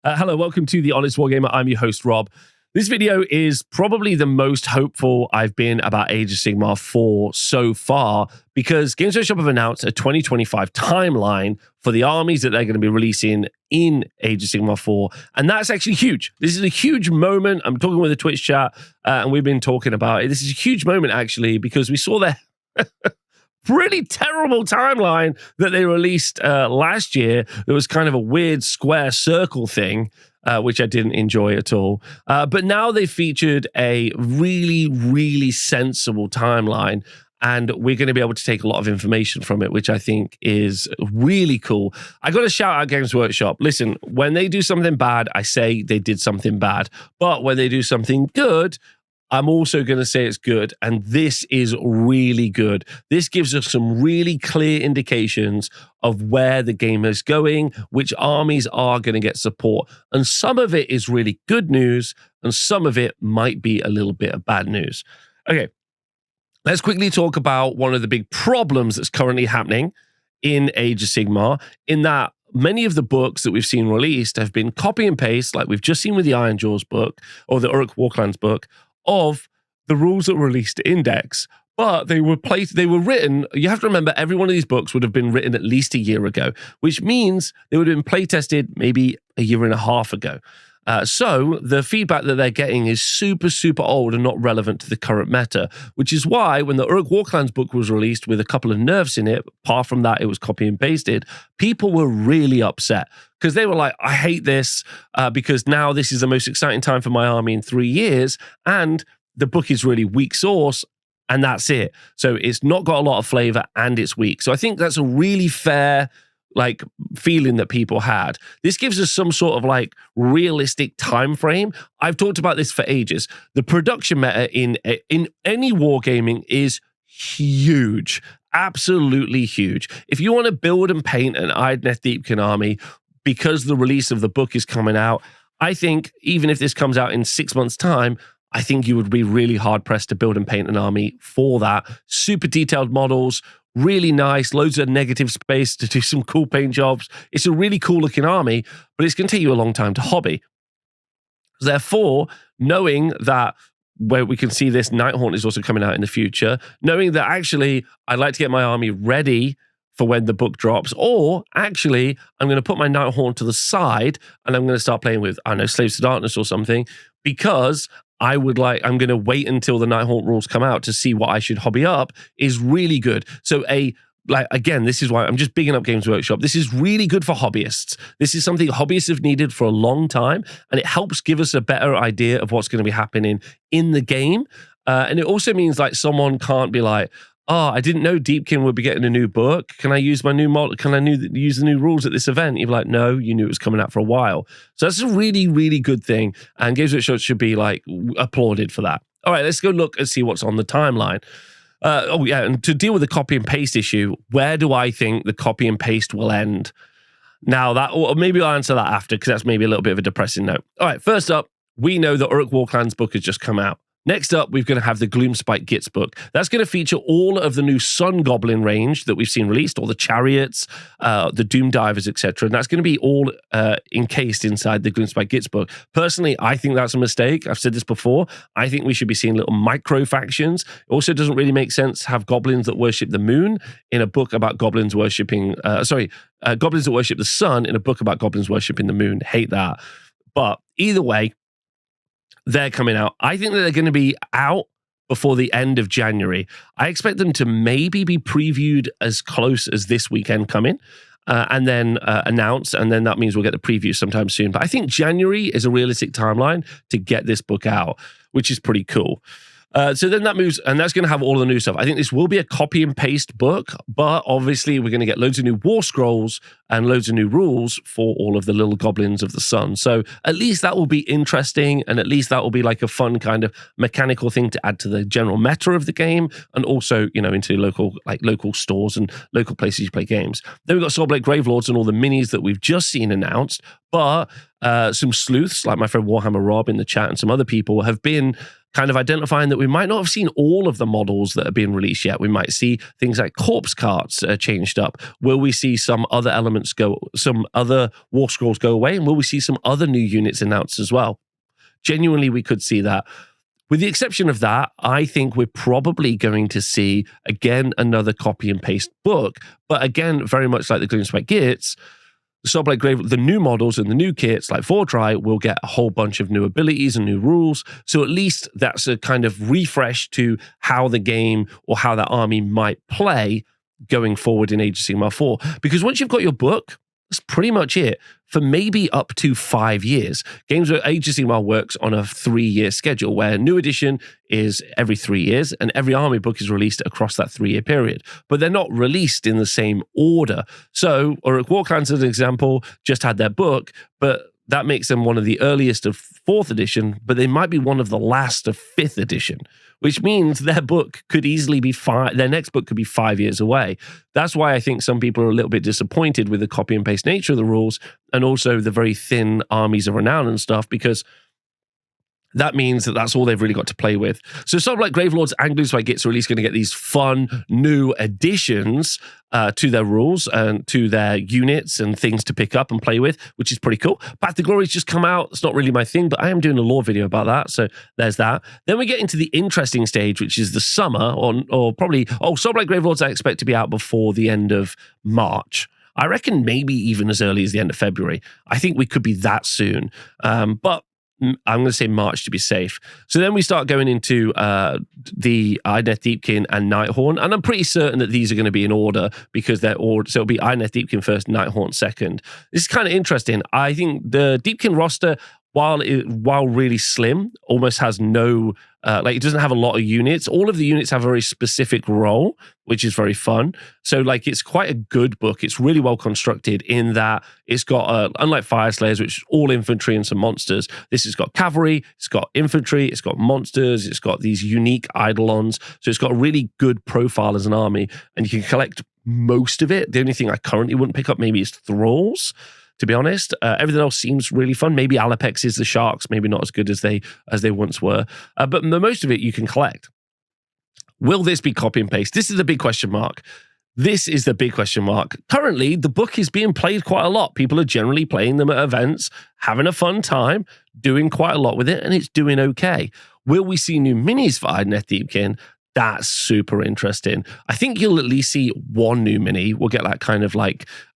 Hello, welcome to The Honest Wargamer. I'm your host, Rob. This video is probably the most hopeful I've been about Age of Sigmar 4 so far, because Games Workshop have announced a 2025 timeline for the armies that they're going to be releasing in Age of Sigmar 4, and that's actually huge. This is a huge moment. I'm talking with the Twitch chat, and we've been talking about it. This is a huge moment, actually, because we saw their pretty terrible timeline that they released last year. There was kind of a weird square circle thing, which I didn't enjoy at all. But now they featured a really, really sensible timeline, and we're going to be able to take a lot of information from it, which I think is really cool. I got to shout out Games Workshop. Listen, when they do something bad, I say they did something bad. But when they do something good, I'm also going to say it's good, and this is really good. This gives us some really clear indications of where the game is going, which armies are going to get support, and some of it is really good news, and some of it might be a little bit of bad news. Okay, let's quickly talk about one of the big problems that's currently happening in Age of Sigmar, in that many of the books that we've seen released have been copy and paste, like we've just seen with the Ironjawz book, or the Uruk Warclans book, of the rules that were released to Index, but they were written. You have to remember, every one of these books would have been written at least a year ago, which means they would have been play tested maybe a year and a half ago. So the feedback that they're getting is super, super old and not relevant to the current meta, which is why when the Uruk Warclans book was released with a couple of nerfs in it, apart from that, it was copy and pasted, people were really upset because they were like, I hate this because now this is the most exciting time for my army in 3 years, and the book is really weak source, and that's it. So it's not got a lot of flavor and it's weak. So I think that's a really fair feeling that people had. This gives us some sort of realistic time frame. I've talked about this for ages. The production meta in any wargaming is huge, absolutely huge. If you want to build and paint an Idneth Deepkin army because the release of the book is coming out, I think even if this comes out in 6 months' time, I think you would be really hard pressed to build and paint an army for that. Super detailed models, really nice, loads of negative space to do some cool paint jobs. It's a really cool looking army, but it's going to take you a long time to hobby. Therefore, knowing that where we can see this Nighthaunt is also coming out in the future, knowing that actually I'd like to get my army ready for when the book drops, or actually I'm going to put my Nighthaunt to the side and I'm going to start playing with, I don't know, Slaves to Darkness or something, because I'm going to wait until the Nighthaunt rules come out to see what I should hobby up, is really good. So again, this is why I'm just bigging up Games Workshop. This is really good for hobbyists. This is something hobbyists have needed for a long time, and it helps give us a better idea of what's going to be happening in the game. And it also means someone can't be like, oh, I didn't know Deepkin would be getting a new book. Can I use my new model? Can I use the new rules at this event? You're like, no, you knew it was coming out for a while. So that's a really, really good thing. And Games Workshop should be applauded for that. All right, let's go look and see what's on the timeline. And to deal with the copy and paste issue, where do I think the copy and paste will end? Now, or maybe I'll answer that after, because that's maybe a little bit of a depressing note. All right, first up, we know the Uruk Warclans book has just come out. Next up, we're going to have the Gloomspite Gits book. That's going to feature all of the new Sun Goblin range that we've seen released, all the chariots, the Doom Divers, etc. And that's going to be all encased inside the Gloomspite Gits book. Personally, I think that's a mistake. I've said this before. I think we should be seeing little micro factions. It also doesn't really make sense to have goblins that worship the moon in a book about goblins worshipping, goblins that worship the sun in a book about goblins worshipping the moon. Hate that. But either way, they're coming out. I think that they're going to be out before the end of January. I expect them to maybe be previewed as close as this weekend coming, and then announced, and then that means we'll get the preview sometime soon. But I think January is a realistic timeline to get this book out, which is pretty cool. So then that moves, and that's going to have all the new stuff. I think this will be a copy and paste book, but obviously we're going to get loads of new war scrolls and loads of new rules for all of the little goblins of the sun. So at least that will be interesting, and at least that will be a fun kind of mechanical thing to add to the general meta of the game, and also, into local stores and local places you play games. Then we've got Soulblade Gravelords and all the minis that we've just seen announced, but some sleuths, like my friend Warhammer Rob in the chat and some other people, have been kind of identifying that we might not have seen all of the models that are being released yet. We might see things like corpse carts changed up. Will we see some other elements some other war scrolls go away? And will we see some other new units announced as well? Genuinely, we could see that. With the exception of that, I think we're probably going to see, again, another copy and paste book. But again, very much like the Gloomspite kits, the new models and the new kits, like Vordry, will get a whole bunch of new abilities and new rules. So at least that's a kind of refresh to how the game or how that army might play going forward in Age of Sigmar 4. Because once you've got your book, that's pretty much it for maybe up to 5 years. Games where Age of Sigmar works on a 3-year schedule, where new edition is every 3 years, and every army book is released across that 3-year period. But they're not released in the same order. So, Uruk Warclans, as an example, just had their book, but that makes them one of the earliest of 4th edition, but they might be one of the last of 5th edition, which means their book could easily be their next book could be 5 years away. That's why I think some people are a little bit disappointed with the copy and paste nature of the rules, and also the very thin armies of renown and stuff, because that means that that's all they've really got to play with. So something like Gravelords and Gloomspite Gits are at least going to get these fun new additions to their rules and to their units and things to pick up and play with, which is pretty cool. Path to Glory's just come out. It's not really my thing, but I am doing a lore video about that, so there's that. Then we get into the interesting stage, which is the summer, or probably, something like Gravelords I expect to be out before the end of March. I reckon maybe even as early as the end of February. I think we could be that soon. But I'm going to say March to be safe. So then we start going into the Idoneth Deepkin and Nighthaunt, and I'm pretty certain that these are going to be in order because they're ordered. So it'll be Idoneth Deepkin first, Nighthaunt second. This is kind of interesting. I think the Deepkin roster, while really slim, almost has no, it doesn't have a lot of units. All of the units have a very specific role, which is very fun. So it's quite a good book. It's really well constructed in that it's got, unlike Fyreslayers, which is all infantry and some monsters, this has got cavalry, it's got infantry, it's got monsters, it's got these unique eidolons. So it's got a really good profile as an army, and you can collect most of it. The only thing I currently wouldn't pick up maybe is Thralls, to be honest. Everything else seems really fun. Maybe Alapex is the Sharks, maybe not as good as they once were. But the most of it you can collect. Will this be copy and paste? This is the big question mark. This is the big question mark. Currently, the book is being played quite a lot. People are generally playing them at events, having a fun time, doing quite a lot with it, and it's doing okay. Will we see new minis for Idoneth Deepkin? That's super interesting. I think you'll at least see one new mini. We'll get that kind of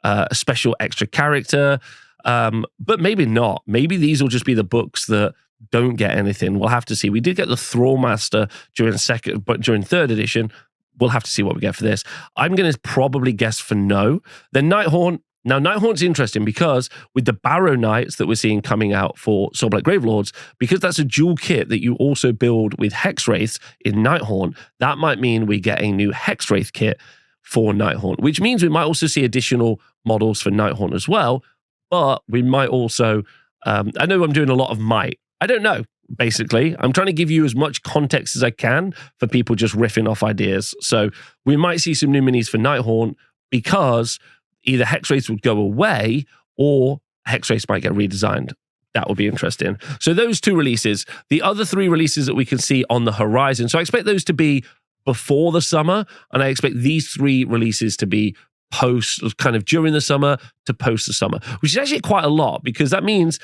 a special extra character, but maybe not. Maybe these will just be the books that don't get anything. We'll have to see. We did get the Thrallmaster during 3rd edition. We'll have to see what we get for this. I'm going to probably guess for no. Then Nighthaunt. Now, Nighthaunt's interesting because with the Barrow Knights that we're seeing coming out for Soulblight Gravelords, because that's a dual kit that you also build with Hexwraiths in Nighthaunt, that might mean we get a new Hexwraith kit for Nighthaunt, which means we might also see additional models for Nighthaunt as well, but we might also, I know I'm doing a lot of might. I don't know, basically. I'm trying to give you as much context as I can for people just riffing off ideas. So we might see some new minis for Nighthaunt because either Hexwraiths would go away or Hexwraiths might get redesigned. That will be interesting. So those 2 releases. The other 3 releases that we can see on the horizon. So I expect those to be before the summer, and I expect these 3 releases to be kind of during the summer to post the summer, which is actually quite a lot because that means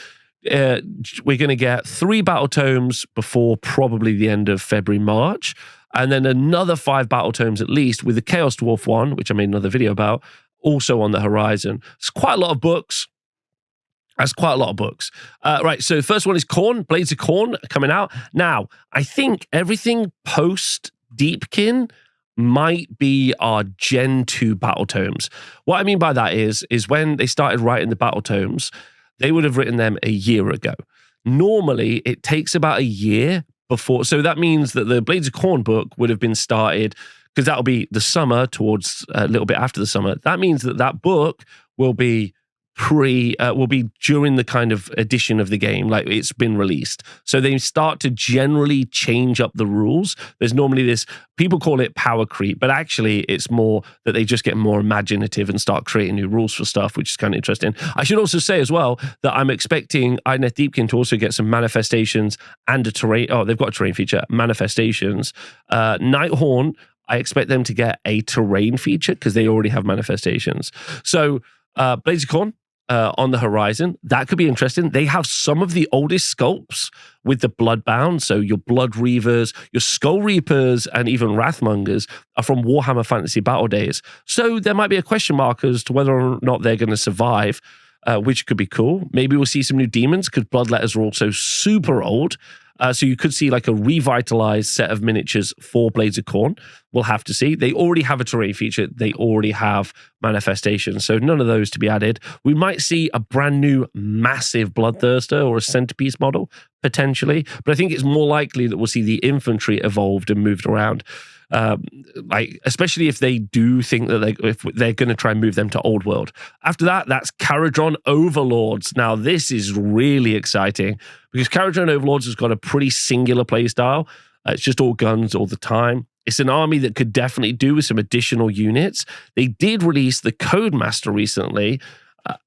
we're going to get 3 battle tomes before probably the end of February, March, and then another 5 battle tomes at least, with the Chaos Dwarf one, which I made another video about, also on the horizon. It's quite a lot of books. That's quite a lot of books. Right, so the first one is Khorne, Blades of Khorne coming out. Now, I think everything post Deepkin might be our Gen 2 battle tomes. What I mean by that is when they started writing the battle tomes, they would have written them a year ago. Normally, it takes about a year before. So that means that the Blades of Khorne book would have been started, because that'll be the summer, towards a little bit after the summer. That means that book will be will be during the kind of edition of the game, like it's been released. So they start to generally change up the rules. There's normally this, people call it power creep, but actually it's more that they just get more imaginative and start creating new rules for stuff, which is kind of interesting. I should also say as well that I'm expecting Idneth Deepkin to also get some manifestations and a terrain. Oh, they've got a terrain feature, manifestations. Nighthorn, I expect them to get a terrain feature because they already have manifestations. So Blades of Khorne, on the horizon. That could be interesting. They have some of the oldest sculpts with the Bloodbound. So your Blood Reavers, your Skull Reapers, and even Wrathmongers are from Warhammer Fantasy Battle days. So there might be a question mark as to whether or not they're going to survive, which could be cool. Maybe we'll see some new demons because Bloodletters are also super old. So you could see like a revitalized set of miniatures for Blades of Khorne. We'll have to see. They already have a terrain feature. They already have manifestations. So none of those to be added. We might see a brand new massive Bloodthirster or a centerpiece model, potentially. But I think it's more likely that we'll see the infantry evolved and moved around. Like especially if they do think that if they're going to try and move them to Old World. After that, that's Caradron Overlords. Now this is really exciting because Caradron Overlords has got a pretty singular play style. It's just all guns all the time. It's an army that could definitely do with some additional units. They did release the Codemaster recently.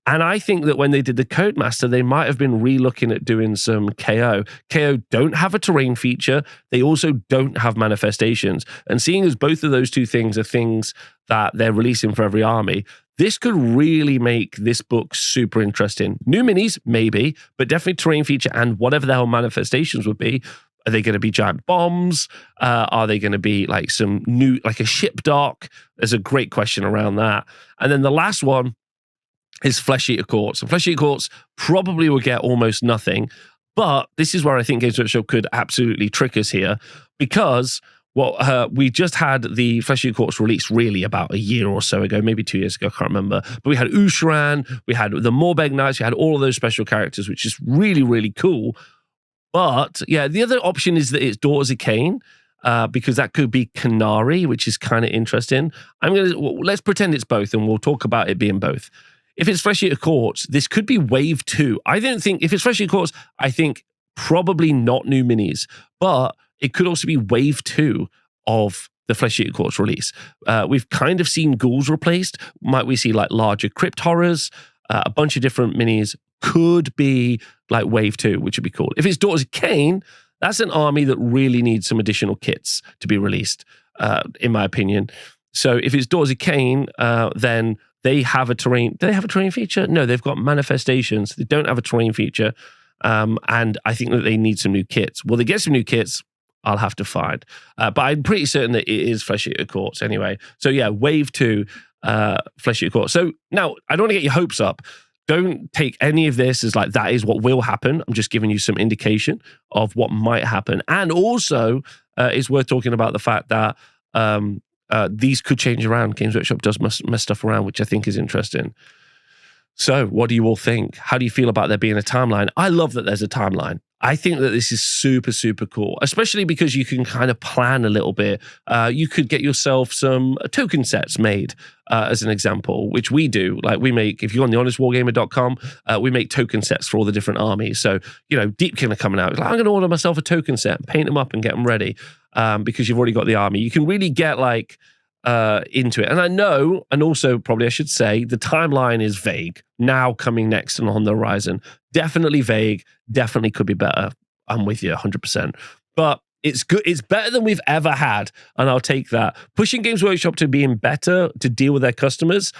And I think that when they did the Codemaster, they might have been re-looking at doing some KO. KO don't have a terrain feature. They also don't have manifestations. And seeing as both of those two things are things that they're releasing for every army, this could really make this book super interesting. New minis, maybe, but definitely terrain feature and whatever the hell manifestations would be. Are they going to be giant bombs? Are they going to be like some new, like a ship dock? There's a great question around that. And then the last one is Flesh Eater Courts. And Flesh Eater Courts probably will get almost nothing. But this is where I think Games Workshop could absolutely trick us here because we just had the Flesh Eater Courts released really about a year or so ago, maybe 2 years ago, I can't remember. But we had Usharan, we had the Morbeg Knights, we had all of those special characters, which is really, really cool. But yeah, the other option is that it's Daughters of Cain, because that could be Canary, which is kind of interesting. Let's pretend it's both, and we'll talk about it being both. If it's Flesh Eater Courts, this could be Wave 2. I don't think, if it's Flesh Eater Courts, I think probably not new minis, but it could also be Wave 2 of the Flesh Eater Courts release. We've kind of seen ghouls replaced. Might we see like larger crypt horrors? A bunch of different minis could be like Wave 2, which would be cool. If it's Daughters of Cain, that's an army that really needs some additional kits to be released, in my opinion. So if it's Daughters of Cain, then they have a terrain. Do they have a terrain feature? No, they've got manifestations. They don't have a terrain feature. And I think that they need some new kits. Will they get some new kits? I'll have to find. But I'm pretty certain that it is Flesh Eater Courts anyway. So yeah, Wave 2, Flesh Eater Courts. So now, I don't want to get your hopes up. Don't take any of this as like, that is what will happen. I'm just giving you some indication of what might happen. And also, it's worth talking about the fact that these could change around. Games Workshop does mess stuff around, which I think is interesting. So what do you all think? How do you feel about there being a timeline? I love that there's a timeline. I think that this is super, super cool, especially because you can kind of plan a little bit. You could get yourself some token sets made, as an example, which we do. Like we make, if you go on the honestwargamer.com, we make token sets for all the different armies. So, you know, Deepkin are coming out. Like, I'm going to order myself a token set, paint them up and get them ready, because you've already got the army. You can really get like into it. And I know, and also probably I should say, the timeline is vague. Now coming next and on the horizon. Definitely vague. Definitely could be better. I'm with you 100%. But it's good. It's better than we've ever had. And I'll take that. Pushing Games Workshop to being better to deal with their customers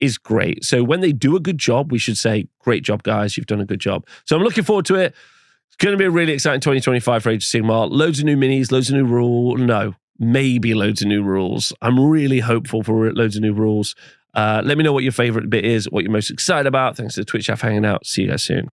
is great. So when they do a good job, we should say, great job, guys. You've done a good job. So I'm looking forward to it. It's going to be a really exciting 2025 for Age of Sigmar. Loads of new minis, loads of new rules. No, maybe loads of new rules. I'm really hopeful for loads of new rules. Let me know what your favorite bit is, what you're most excited about. Thanks to the Twitch chat for hanging out. See you guys soon.